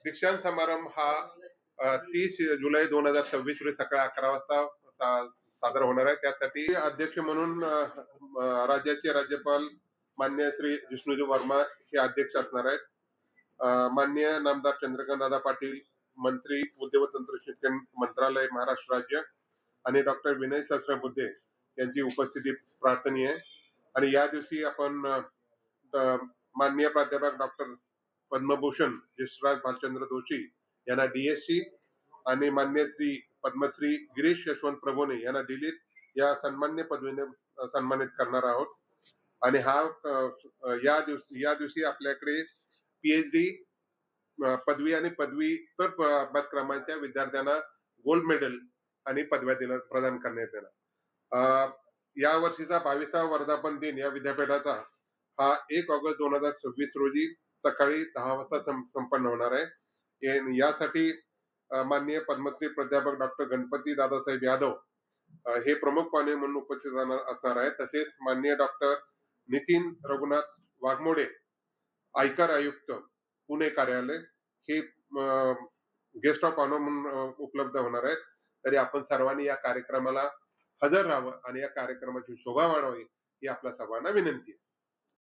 दीक्षांत समारंभ हा 30 जुलै 2026 रोजी सकाळी 11 वाजता सादर होणार आहे. त्यासाठी अध्यक्ष म्हणून राज्याचे राज्यपाल मान्य श्री जिष्णुदेव वर्मा हे अध्यक्ष असणार आहेत. माननीय नामदार चंद्रकांत दादा पाटील, मंत्री उद्योग व तंत्र शिक्षण मंत्रालय महाराष्ट्र राज्य आणि डॉक्टर विनय सहस्त्रबुद्धे यांची उपस्थिती प्रार्थनीय आहे. आणि या दिवशी आपण माननीय प्राध्यापक डॉक्टर पद्मभूषण यशराज भालचंद्र जोशी यांना डीएससी आणि मान्य श्री पद्मश्री गिरीश यशवंत प्रभुने यांना डिलीट या सन्मान्य पदवीने सन्मानित करणार आहोत. आणि या दिवशी आपल्याकडे पीएचडी पदवी आणि पदव्युत्तर अभ्यासक्रमाच्या विद्यार्थ्यांना गोल्ड मेडल आणि पदव्या प्रदान करण्यात येणार. या वर्षीचा 22वा वर्धापन दिन या विद्यापीठाचा हा 1 ऑगस्ट 2026 रोजी सकाळी 10 वाजता संपन्न होणार आहे. यासाठी माननीय पद्मश्री प्राध्यापक डॉक्टर गणपती दादासाहेब यादव हे प्रमुख पाहुणे म्हणून उपस्थित असणार आहेत. तसेच माननीय डॉक्टर नितीन रघुनाथ वाघमोडे, आयकर आयुक्त पुणे कार्यालय हे गेस्ट ऑफ ऑनर म्हणून उपलब्ध होणार आहेत. तरी आपण सर्वांनी या कार्यक्रमाला हजर राहावं आणि या कार्यक्रमाची शोभा वाढवावी ही आपल्या सर्वांना विनंती आहे.